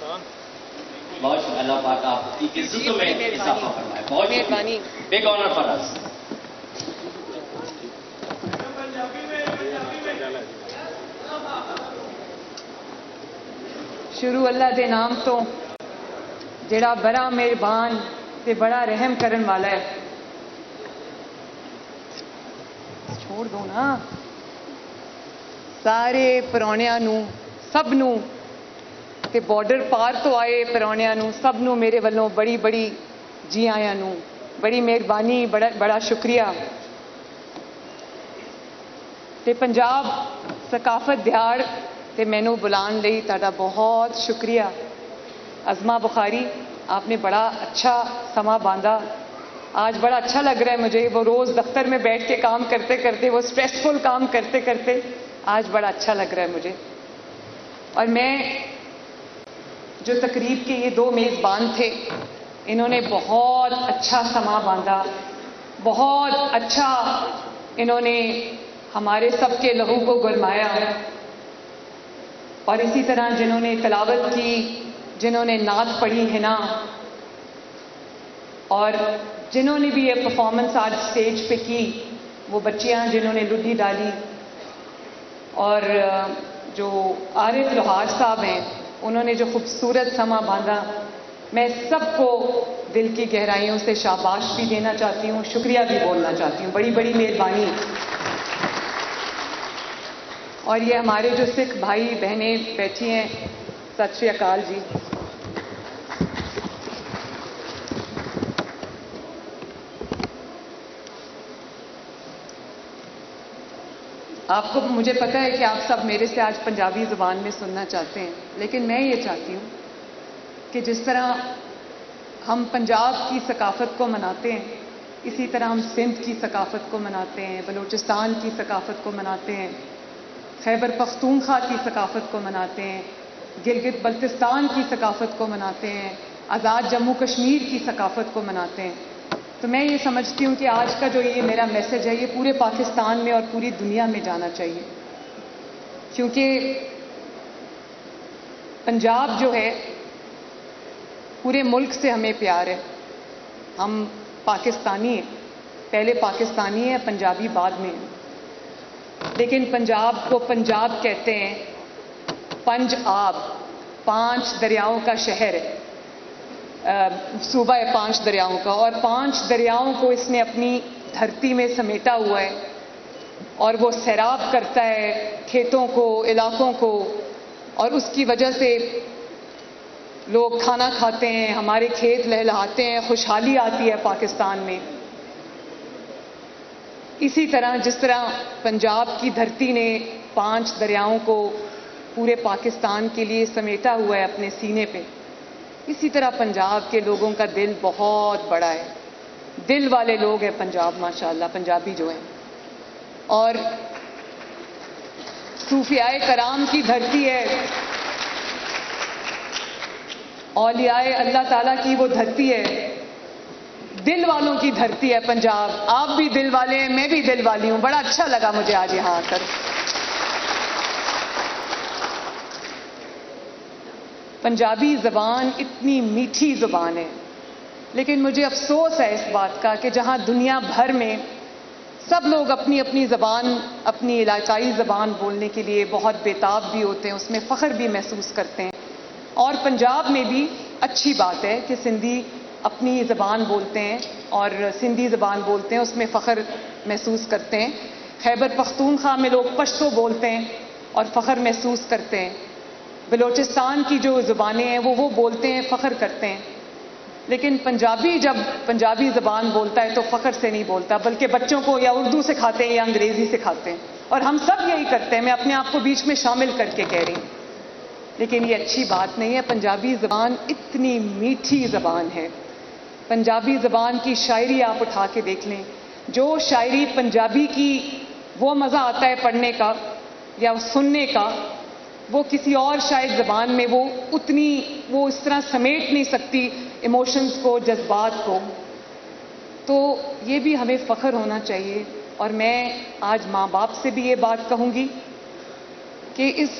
بہت اللہ پاک آپ کی عزتوں میں اضافہ فرمائے. بہت مہربانی. بگ آنر فار اس. شروع اللہ دے نام تو جڑا بڑا مہربان تے بڑا رحم کرن والا ہے. چھوڑ دو نا. سارے پراؤنیاں نو سب نو تے بارڈر پار تو آئے پراؤنیاں نو سب نو میرے والوں بڑی بڑی جی آیاں نو بڑی مہربانی بڑا شکریہ. تے پنجاب ثقافت دیہڑ تے مینوں بلان لئی تہاڈا بہت شکریہ. عظمہ بخاری آپ نے بڑا اچھا سما باندھا. آج بڑا اچھا لگ رہا ہے مجھے. وہ روز دفتر میں بیٹھ کے کام کرتے کرتے وہ اسٹریسفل کام کرتے کرتے آج بڑا اچھا لگ رہا ہے مجھے. اور میں جو تقریب کے یہ دو میزبان تھے انہوں نے بہت اچھا سما باندھا. بہت اچھا انہوں نے ہمارے سب کے لہو کو گرمایا. اور اسی طرح جنہوں نے تلاوت کی جنہوں نے نعت پڑھی ہے نا اور جنہوں نے بھی یہ پرفارمنس آج اسٹیج پہ کی وہ بچیاں جنہوں نے لڈی ڈالی اور جو عارف لوہار صاحب ہیں انہوں نے جو خوبصورت سما باندھا. میں سب کو دل کی گہرائیوں سے شاباش بھی دینا چاہتی ہوں شکریہ بھی بولنا چاہتی ہوں. بڑی بڑی مہربانی. اور یہ ہمارے جو سکھ بھائی بہنیں بیٹھی ہیں ست شری اکال جی. آپ کو مجھے پتہ ہے کہ آپ سب میرے سے آج پنجابی زبان میں سننا چاہتے ہیں لیکن میں یہ چاہتی ہوں کہ جس طرح ہم پنجاب کی ثقافت کو مناتے ہیں اسی طرح ہم سندھ کی ثقافت کو مناتے ہیں بلوچستان کی ثقافت کو مناتے ہیں خیبر پختونخوا کی ثقافت کو مناتے ہیں گلگت بلتستان کی ثقافت کو مناتے ہیں آزاد جموں کشمیر کی ثقافت کو مناتے ہیں. تو میں یہ سمجھتی ہوں کہ آج کا جو یہ میرا میسج ہے یہ پورے پاکستان میں اور پوری دنیا میں جانا چاہیے کیونکہ پنجاب جو ہے پورے ملک سے ہمیں پیار ہے. ہم پاکستانی ہیں. پہلے پاکستانی ہیں پنجابی بعد میں ہیں. لیکن پنجاب کو پنجاب کہتے ہیں. پنج آب 5 دریاؤں کا شہر ہے. صوبہ ہے 5 دریاؤں کا اور 5 دریاؤں کو اس نے اپنی دھرتی میں سمیٹا ہوا ہے اور وہ سیراب کرتا ہے کھیتوں کو علاقوں کو اور اس کی وجہ سے لوگ کھانا کھاتے ہیں ہمارے کھیت لہلہاتے ہیں خوشحالی آتی ہے پاکستان میں. اسی طرح جس طرح پنجاب کی دھرتی نے 5 دریاؤں کو پورے پاکستان کے لیے سمیٹا ہوا ہے اپنے سینے پہ اسی طرح پنجاب کے لوگوں کا دل بہت بڑا ہے. دل والے لوگ ہیں پنجاب ماشاءاللہ پنجابی جو ہیں. اور صوفیاء کرام کی دھرتی ہے اولیاء اللہ تعالیٰ کی وہ دھرتی ہے. دل والوں کی دھرتی ہے پنجاب. آپ بھی دل والے ہیں میں بھی دل والی ہوں. بڑا اچھا لگا مجھے آج یہاں آ کر. پنجابی زبان اتنی میٹھی زبان ہے لیکن مجھے افسوس ہے اس بات کا کہ جہاں دنیا بھر میں سب لوگ اپنی اپنی زبان اپنی علاقائی زبان بولنے کے لیے بہت بےتاب بھی ہوتے ہیں اس میں فخر بھی محسوس کرتے ہیں اور پنجاب میں بھی اچھی بات ہے کہ سندھی اپنی زبان بولتے ہیں اور سندھی زبان بولتے ہیں اس میں فخر محسوس کرتے ہیں. خیبر پختونخوا میں لوگ پشتو بولتے ہیں اور فخر محسوس کرتے ہیں. بلوچستان کی جو زبانیں ہیں وہ بولتے ہیں فخر کرتے ہیں. لیکن پنجابی جب پنجابی زبان بولتا ہے تو فخر سے نہیں بولتا بلکہ بچوں کو یا اردو سکھاتے ہیں یا انگریزی سکھاتے ہیں اور ہم سب یہی کرتے ہیں. میں اپنے آپ کو بیچ میں شامل کر کے کہہ رہی ہوں لیکن یہ اچھی بات نہیں ہے. پنجابی زبان اتنی میٹھی زبان ہے. پنجابی زبان کی شاعری آپ اٹھا کے دیکھ لیں. جو شاعری پنجابی کی وہ مزہ آتا ہے پڑھنے کا یا سننے کا وہ کسی اور شاید زبان میں وہ اس طرح سمیٹ نہیں سکتی ایموشنز کو جذبات کو. تو یہ بھی ہمیں فخر ہونا چاہیے. اور میں آج ماں باپ سے بھی یہ بات کہوں گی کہ اس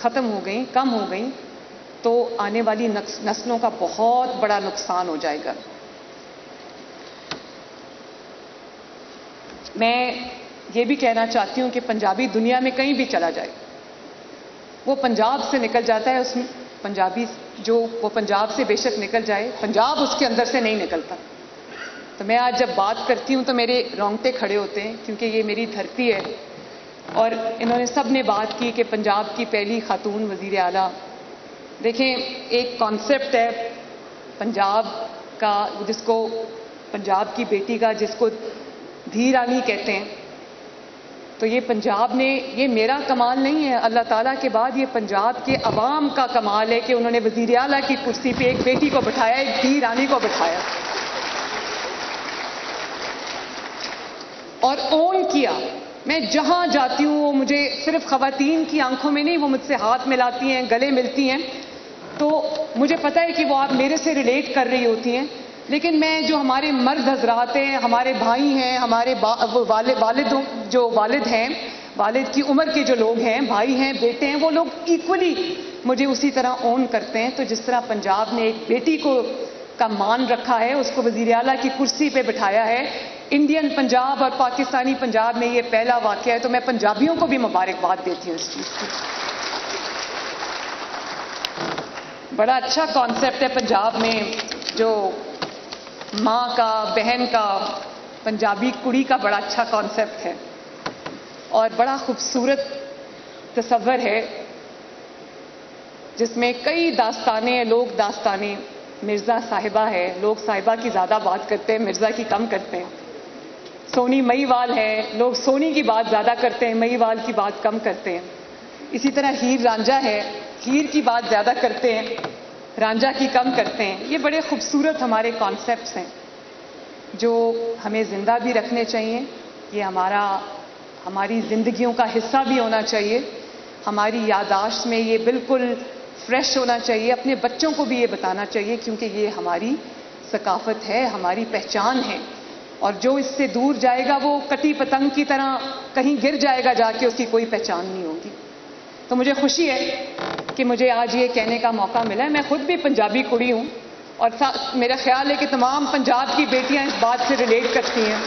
ختم ہو گئیں، کم ہو گئیں، تو آنے والی نسلوں کا بہت بڑا نقصان ہو جائے گا۔ میں یہ بھی کہنا چاہتی ہوں کہ پنجابی دنیا میں کہیں بھی چلا جائے، وہ پنجاب سے نکل جاتا ہے، اس میں پنجابی جو وہ پنجاب سے بے شک نکل جائے، پنجاب اس کے اندر سے نہیں نکلتا۔ تو میں آج جب بات کرتی ہوں تو میرے رونگٹے کھڑے ہوتے ہیں، کیونکہ یہ میری دھرتی ہے، اور انہوں نے سب نے بات کی کہ پنجاب کی پہلی خاتون وزیر اعلیٰ۔ دیکھیں، ایک کانسیپٹ ہے پنجاب کا، جس کو پنجاب کی بیٹی کا، جس کو دھی رانی کہتے ہیں، تو یہ پنجاب نے، یہ میرا کمال نہیں ہے، اللہ تعالیٰ کے بعد یہ پنجاب کے عوام کا کمال ہے کہ انہوں نے وزیر اعلیٰ کی کرسی پہ ایک بیٹی کو بٹھایا، ایک دھی رانی کو بٹھایا اور اون کیا۔ میں جہاں جاتی ہوں وہ مجھے صرف خواتین کی آنکھوں میں نہیں، وہ مجھ سے ہاتھ ملاتی ہیں، گلے ملتی ہیں، تو مجھے پتہ ہے کہ وہ آپ میرے سے ریلیٹ کر رہی ہوتی ہیں، لیکن میں جو ہمارے مرد حضرات ہیں، ہمارے بھائی ہیں، ہمارے والد ہیں، والد کی عمر کے جو لوگ ہیں، بھائی ہیں، بیٹے ہیں، وہ لوگ ایکولی مجھے اسی طرح اون کرتے ہیں۔ تو جس طرح پنجاب نے ایک بیٹی کا مان رکھا ہے، اس کو وزیر اعلیٰ کی کرسی پہ بٹھایا ہے، انڈین پنجاب اور پاکستانی پنجاب میں یہ پہلا واقعہ ہے، تو میں پنجابیوں کو بھی مبارکباد دیتی ہوں اس چیز کی۔ بڑا اچھا کانسیپٹ ہے پنجاب میں، جو ماں کا، بہن کا، پنجابی کڑی کا بڑا اچھا کانسیپٹ ہے اور بڑا خوبصورت تصور ہے، جس میں کئی داستانیں، لوک داستانیں، مرزا صاحبہ ہے، لوگ صاحبہ کی زیادہ بات کرتے ہیں، مرزا کی کم کرتے ہیں، سونی مئی وال ہے، لوگ سونی کی بات زیادہ کرتے ہیں، مئی وال کی بات کم کرتے ہیں۔ اسی طرح ہیر رانجھا ہے، ہیر کی بات زیادہ کرتے ہیں، رانجھا کی کم کرتے ہیں۔ یہ بڑے خوبصورت ہمارے کانسیپٹس ہیں جو ہمیں زندہ بھی رکھنے چاہیے، یہ ہماری زندگیوں کا حصہ بھی ہونا چاہیے، ہماری یادداشت میں یہ بالکل فریش ہونا چاہیے، اپنے بچوں کو بھی یہ بتانا چاہیے، کیونکہ یہ ہماری ثقافت ہے، ہماری پہچان ہے، اور جو اس سے دور جائے گا وہ کٹی پتنگ کی طرح کہیں گر جائے گا جا کے، اس کی کوئی پہچان نہیں ہوگی۔ تو مجھے خوشی ہے کہ مجھے آج یہ کہنے کا موقع ملا ہے۔ میں خود بھی پنجابی کڑی ہوں، اور میرا خیال ہے کہ تمام پنجاب کی بیٹیاں اس بات سے ریلیٹ کرتی ہیں۔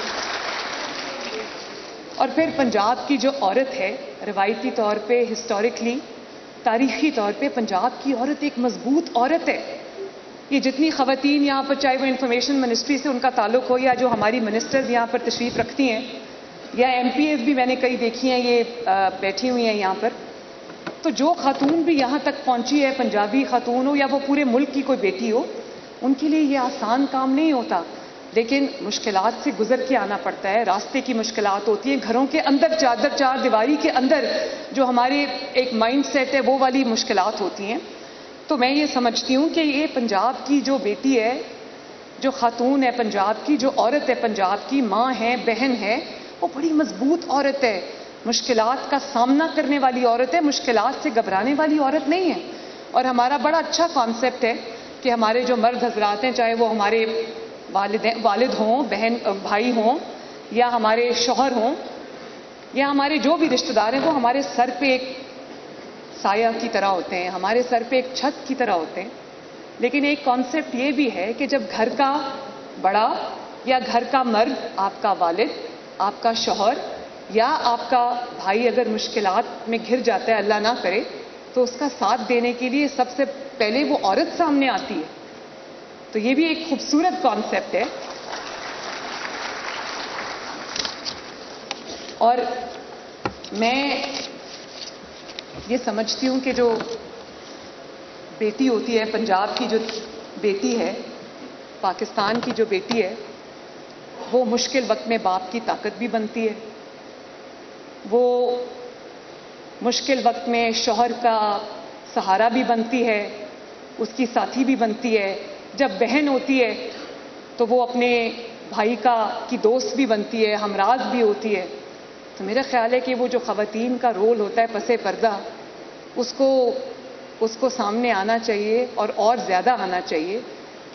اور پھر پنجاب کی جو عورت ہے، روایتی طور پہ، ہسٹوریکلی، تاریخی طور پہ پنجاب کی عورت ایک مضبوط عورت ہے۔ یہ جتنی خواتین یہاں پر، چاہے وہ انفارمیشن منسٹری سے ان کا تعلق ہو، یا جو ہماری منسٹرز یہاں پر تشریف رکھتی ہیں، یا ایم پی ایز بھی میں نے کئی دیکھی ہیں، یہ بیٹھی ہوئی ہیں یہاں پر، تو جو خاتون بھی یہاں تک پہنچی ہے، پنجابی خاتون ہو یا وہ پورے ملک کی کوئی بیٹی ہو، ان کے لیے یہ آسان کام نہیں ہوتا، لیکن مشکلات سے گزر کے آنا پڑتا ہے، راستے کی مشکلات ہوتی ہیں، گھروں کے اندر چار دیواری کے اندر جو ہمارے ایک مائنڈ سیٹ ہے وہ والی مشکلات ہوتی ہیں۔ تو میں یہ سمجھتی ہوں کہ یہ پنجاب کی جو بیٹی ہے، جو خاتون ہے پنجاب کی، جو عورت ہے پنجاب کی، ماں ہے، بہن ہے، وہ بڑی مضبوط عورت ہے، مشکلات کا سامنا کرنے والی عورت ہے، مشکلات سے گھبرانے والی عورت نہیں ہے۔ اور ہمارا بڑا اچھا کانسیپٹ ہے کہ ہمارے جو مرد حضرات ہیں، چاہے وہ ہمارے والد ہوں، بہن بھائی ہوں، یا ہمارے شوہر ہوں، یا ہمارے جو بھی رشتہ دار ہیں، وہ ہمارے سر پہ ایک سایہ کی طرح ہوتے ہیں، ہمارے سر پہ ایک چھت کی طرح ہوتے ہیں۔ لیکن ایک کانسیپٹ یہ بھی ہے کہ جب گھر کا بڑا یا گھر کا مرد، آپ کا والد، آپ کا شوہر یا آپ کا بھائی اگر مشکلات میں گھر جاتا ہے، اللہ نہ کرے، تو اس کا ساتھ دینے کے لیے سب سے پہلے وہ عورت سامنے آتی ہے۔ تو یہ بھی ایک خوبصورت کانسیپٹ ہے۔ اور میں یہ سمجھتی ہوں کہ جو بیٹی ہوتی ہے، پنجاب کی جو بیٹی ہے، پاکستان کی جو بیٹی ہے، وہ مشکل وقت میں باپ کی طاقت بھی بنتی ہے، وہ مشکل وقت میں شوہر کا سہارا بھی بنتی ہے، اس کی ساتھی بھی بنتی ہے، جب بہن ہوتی ہے تو وہ اپنے بھائی کی دوست بھی بنتی ہے، ہمراز بھی ہوتی ہے۔ تو میرا خیال ہے کہ وہ جو خواتین کا رول ہوتا ہے پس پردہ، اس کو سامنے آنا چاہیے، اور زیادہ آنا چاہیے،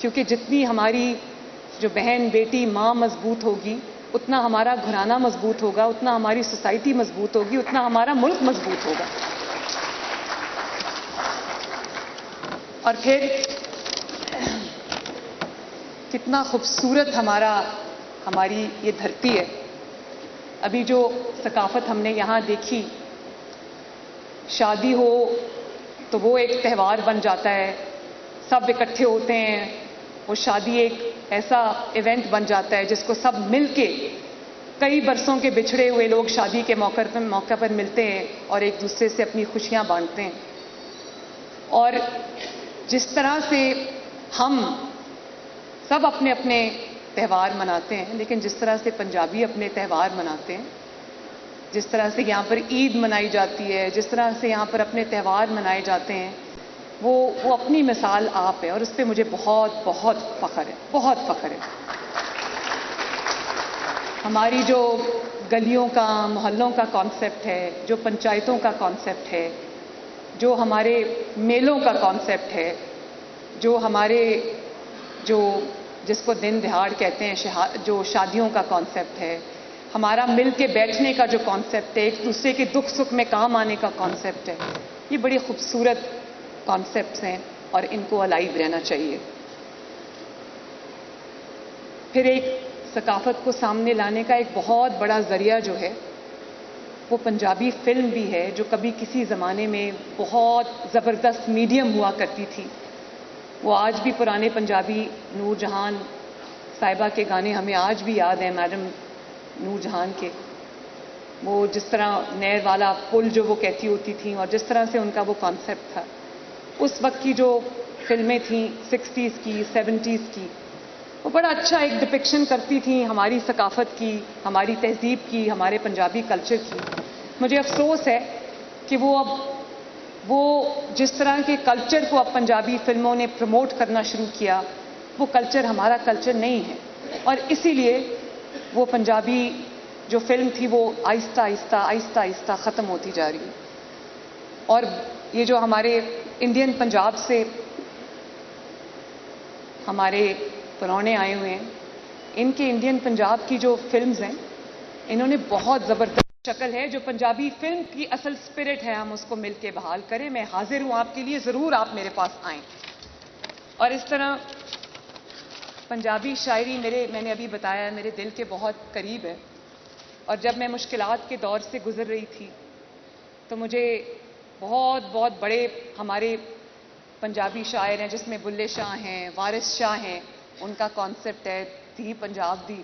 کیونکہ جتنی ہماری جو بہن، بیٹی، ماں مضبوط ہوگی، اتنا ہمارا گھرانہ مضبوط ہوگا، اتنا ہماری سوسائٹی مضبوط ہوگی، اتنا ہمارا ملک مضبوط ہوگا۔ اور پھر کتنا خوبصورت ہماری یہ دھرتی ہے. ابھی جو ثقافت ہم نے یہاں دیکھی، شادی ہو تو وہ ایک تہوار بن جاتا ہے، سب اکٹھے ہوتے ہیں، وہ شادی ایک ایسا ایونٹ بن جاتا ہے جس کو سب مل کے، کئی برسوں کے بچھڑے ہوئے لوگ شادی کے موقع پر ملتے ہیں اور ایک دوسرے سے اپنی خوشیاں بانٹتے ہیں. اور جس طرح سے ہم سب اپنے اپنے تہوار مناتے ہیں، لیکن جس طرح سے پنجابی اپنے تہوار مناتے ہیں، جس طرح سے یہاں پر عید منائی جاتی ہے، جس طرح سے یہاں پر اپنے تہوار منائے جاتے ہیں، وہ اپنی مثال آپ ہے، اور اس پہ مجھے بہت بہت فخر ہے، بہت فخر ہے. ہماری جو گلیوں کا، محلوں کا کانسیپٹ ہے، جو پنچایتوں کا کانسیپٹ ہے، جو ہمارے میلوں کا کانسیپٹ ہے، جو ہمارے جس کو دن دہاڑ کہتے ہیں، جو شادیوں کا کانسیپٹ ہے، ہمارا مل کے بیٹھنے کا جو کانسیپٹ ہے، ایک دوسرے کے دکھ سکھ میں کام آنے کا کانسیپٹ ہے، یہ بڑی خوبصورت کانسیپٹس ہیں اور ان کو الائیو رہنا چاہیے. پھر ایک ثقافت کو سامنے لانے کا ایک بہت بڑا ذریعہ جو ہے وہ پنجابی فلم بھی ہے، جو کبھی کسی زمانے میں بہت زبردست میڈیم ہوا کرتی تھی. وہ آج بھی پرانے پنجابی، نور جہان صاحبہ کے گانے ہمیں آج بھی یاد ہیں، میڈم نور جہان کے. وہ جس طرح نہر والا پل جو وہ کہتی ہوتی تھیں، اور جس طرح سے ان کا وہ کانسیپٹ تھا، اس وقت کی جو فلمیں تھیں 60s کی، 70s کی، وہ بڑا اچھا ایک ڈپکشن کرتی تھیں ہماری ثقافت کی، ہماری تہذیب کی، ہمارے پنجابی کلچر کی. مجھے افسوس ہے کہ وہ جس طرح کے کلچر کو اب پنجابی فلموں نے پروموٹ کرنا شروع کیا، وہ کلچر ہمارا کلچر نہیں ہے، اور اسی لیے وہ پنجابی جو فلم تھی وہ آہستہ آہستہ آہستہ آہستہ ختم ہوتی جا رہی ہے. اور یہ جو ہمارے انڈین پنجاب سے ہمارے پرانے آئے ہوئے ہیں، ان کے انڈین پنجاب کی جو فلمز ہیں، انہوں نے بہت زبردست شکل ہے. جو پنجابی فلم کی اصل سپرٹ ہے، ہم اس کو مل کے بحال کریں. میں حاضر ہوں آپ کے لیے، ضرور آپ میرے پاس آئیں. اور اس طرح پنجابی شاعری میں نے ابھی بتایا میرے دل کے بہت قریب ہے. اور جب میں مشکلات کے دور سے گزر رہی تھی تو مجھے بہت بہت بڑے ہمارے پنجابی شاعر ہیں، جس میں بلے شاہ ہیں، وارث شاہ ہیں، ان کا کانسیپٹ ہے تھی پنجاب دی،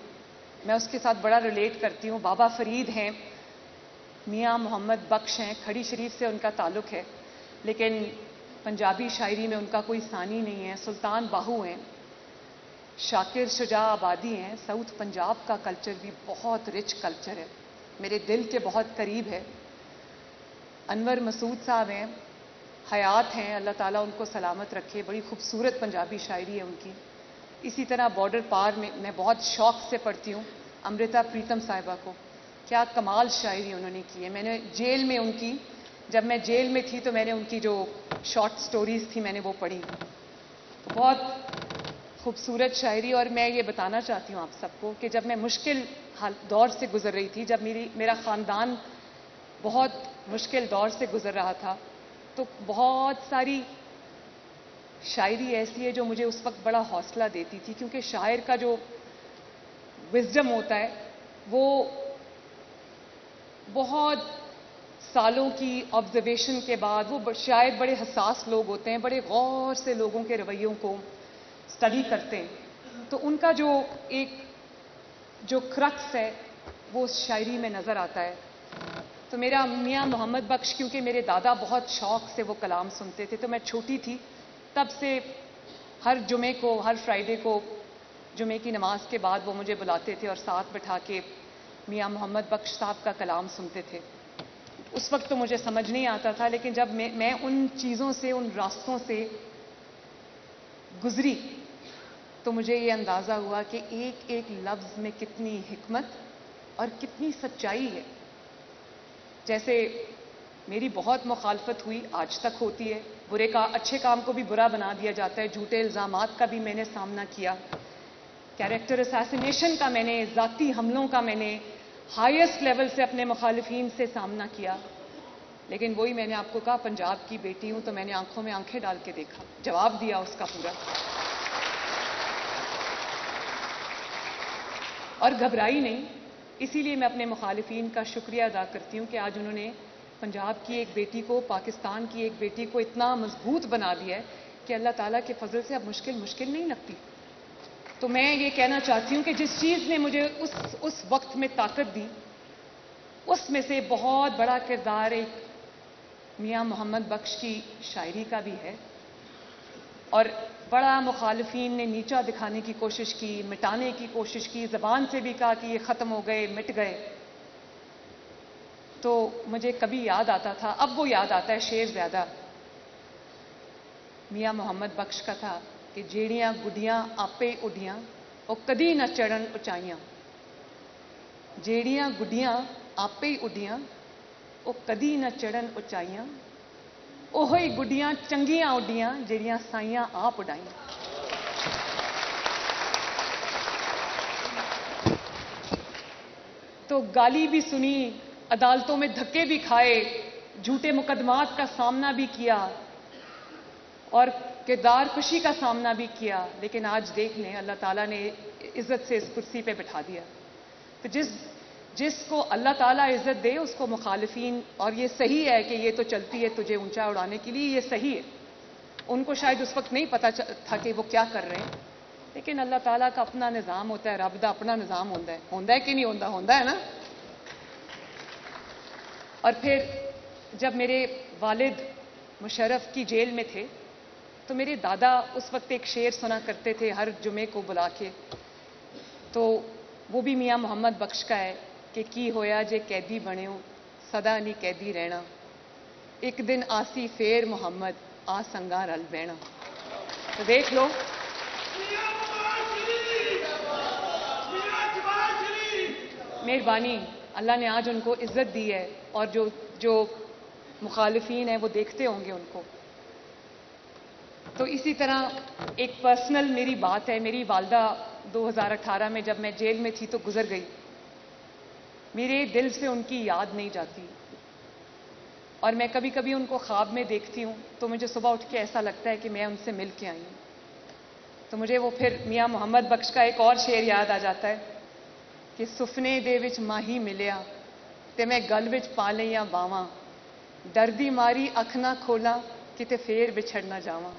میں اس کے ساتھ بڑا ریلیٹ کرتی ہوں. بابا فرید ہیں، میاں محمد بخش ہیں، کھڑی شریف سے ان کا تعلق ہے، لیکن پنجابی شاعری میں ان کا کوئی ثانی نہیں ہے. سلطان باہو ہیں، شاکر شجاع آبادی ہیں. ساؤتھ پنجاب کا کلچر بھی بہت رچ کلچر ہے، میرے دل کے بہت قریب ہے. انور مسعود صاحب ہیں، حیات ہیں، اللہ تعالیٰ ان کو سلامت رکھے، بڑی خوبصورت پنجابی شاعری ہے ان کی. اسی طرح بارڈر پار میں بہت شوق سے پڑھتی ہوں امرتا پریتم صاحبہ کو. کیا کمال شاعری انہوں نے کی ہے. میں نے جیل میں جب میں جیل میں تھی تو میں نے ان کی جو شارٹ سٹوریز تھی میں نے وہ پڑھی. بہت خوبصورت شاعری. اور میں یہ بتانا چاہتی ہوں آپ سب کو کہ جب میں مشکل دور سے گزر رہی تھی، جب میرا خاندان بہت مشکل دور سے گزر رہا تھا، تو بہت ساری شاعری ایسی ہے جو مجھے اس وقت بڑا حوصلہ دیتی تھی، کیونکہ شاعر کا جو وزڈم ہوتا ہے وہ بہت سالوں کی آبزرویشن کے بعد، وہ شاید بڑے حساس لوگ ہوتے ہیں، بڑے غور سے لوگوں کے رویوں کو اسٹڈی کرتے ہیں، تو ان کا جو کرکس ہے وہ اس شاعری میں نظر آتا ہے. تو میرا میاں محمد بخش، کیونکہ میرے دادا بہت شوق سے وہ کلام سنتے تھے، تو میں چھوٹی تھی تب سے ہر جمعے کو، ہر فرائیڈے کو جمعے کی نماز کے بعد وہ مجھے بلاتے تھے اور ساتھ بٹھا کے میاں محمد بخش صاحب کا کلام سنتے تھے. اس وقت تو مجھے سمجھ نہیں آتا تھا، لیکن جب میں ان چیزوں سے، ان راستوں سے گزری تو مجھے یہ اندازہ ہوا کہ ایک ایک لفظ میں کتنی حکمت اور کتنی سچائی ہے. جیسے میری بہت مخالفت ہوئی، آج تک ہوتی ہے، اچھے کام کو بھی برا بنا دیا جاتا ہے، جھوٹے الزامات کا بھی میں نے سامنا کیا، کیریکٹر اسیسینیشن کا میں نے، ذاتی حملوں کا میں نے ہائیسٹ لیول سے اپنے مخالفین سے سامنا کیا. لیکن وہی میں نے آپ کو کہا پنجاب کی بیٹی ہوں تو میں نے آنکھوں میں آنکھیں ڈال کے دیکھا، جواب دیا اس کا پورا، اور گھبرائی نہیں. اسی لیے میں اپنے مخالفین کا شکریہ ادا کرتی ہوں کہ آج انہوں نے پنجاب کی ایک بیٹی کو، پاکستان کی ایک بیٹی کو اتنا مضبوط بنا دیا ہے کہ اللہ تعالیٰ کے فضل سے اب مشکل نہیں لگتی. تو میں یہ کہنا چاہتی ہوں کہ جس چیز نے مجھے اس وقت میں طاقت دی، اس میں سے بہت بڑا کردار ایک میاں محمد بخش کی شاعری کا بھی ہے، اور بڑا مخالفین نے نیچا دکھانے کی کوشش کی، مٹانے کی کوشش کی، زبان سے بھی کہا کہ یہ ختم ہو گئے، مٹ گئے. تو مجھے کبھی یاد آتا تھا، اب وہ یاد آتا ہے شعر زیادہ، میاں محمد بخش کا تھا کہ جیڑیاں گڈیاں آپے اڈیاں وہ کدی نہ چڑھن اچائیاں. جیڑیاں گڈیاں آپے ہی اڈیاں وہ کدی نہ چڑھن اچائیاں، اوہی گڈیاں چنگیاں اڈیاں جیڑیاں سائیاں آپ اڈائیاں. تو گالی بھی سنی، عدالتوں میں دھکے بھی کھائے، جھوٹے مقدمات کا سامنا بھی کیا اور کردار کشی کا سامنا بھی کیا، لیکن آج دیکھ لیں اللہ تعالیٰ نے عزت سے اس کرسی پہ بٹھا دیا. تو جس کو اللہ تعالیٰ عزت دے اس کو مخالفین، اور یہ صحیح ہے کہ یہ تو چلتی ہے تجھے اونچا اڑانے کے لیے، یہ صحیح ہے، ان کو شاید اس وقت نہیں پتا تھا کہ وہ کیا کر رہے ہیں، لیکن اللہ تعالیٰ کا اپنا نظام ہوتا ہے، رب کا اپنا نظام ہوتا ہے کہ نہیں ہوتا ہے نا. اور پھر جب میرے والد مشرف کی جیل میں تھے تو میرے دادا اس وقت ایک شعر سنا کرتے تھے ہر جمعے کو بلا کے، تو وہ بھی میاں محمد بخش کا ہے کہ کی ہویا جے قیدی بنے ہو سدا نہیں قیدی رہنا، ایک دن آسی فیر محمد آ سنگا رل بہنا. تو دیکھ لو، مہربانی، اللہ نے آج ان کو عزت دی ہے، اور جو مخالفین ہیں وہ دیکھتے ہوں گے ان کو. تو اسی طرح ایک پرسنل میری بات ہے، میری والدہ 2018 میں جب میں جیل میں تھی تو گزر گئی. میرے دل سے ان کی یاد نہیں جاتی، اور میں کبھی کبھی ان کو خواب میں دیکھتی ہوں تو مجھے صبح اٹھ کے ایسا لگتا ہے کہ میں ان سے مل کے آئی ہوں. تو مجھے وہ پھر میاں محمد بخش کا ایک اور شعر یاد آ جاتا ہے کہ سفنے دے وچ ماہی ملیا تے میں گل وچ پا لئیاں باواں، ڈر دی ماری اکھ نہ کھولاں کتے پھر بچھڑ نہ جاواں.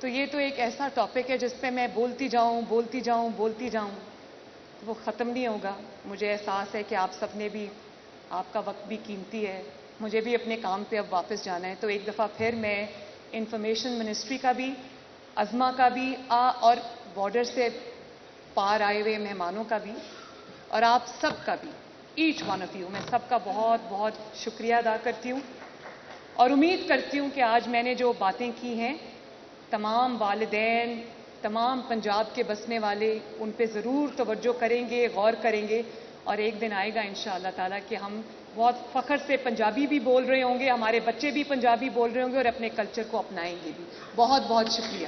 تو یہ تو ایک ایسا ٹاپک ہے جس پہ میں بولتی جاؤں وہ ختم نہیں ہوگا. مجھے احساس ہے کہ آپ سب نے بھی، آپ کا وقت بھی قیمتی ہے، مجھے بھی اپنے کام پہ اب واپس جانا ہے. تو ایک دفعہ پھر میں انفارمیشن منسٹری کا بھی، عظما کا بھی، اور بارڈر سے پار آئے ہوئے مہمانوں کا بھی، اور آپ سب کا بھی، ایچ ون آف یو، میں سب کا بہت بہت شکریہ ادا کرتی ہوں، اور امید کرتی ہوں کہ آج میں نے جو باتیں کی ہیں تمام والدین، تمام پنجاب کے بسنے والے ان پہ ضرور توجہ کریں گے، غور کریں گے، اور ایک دن آئے گا انشاءاللہ تعالیٰ کہ ہم بہت فخر سے پنجابی بھی بول رہے ہوں گے، ہمارے بچے بھی پنجابی بول رہے ہوں گے اور اپنے کلچر کو اپنائیں گے بھی. بہت بہت شکریہ.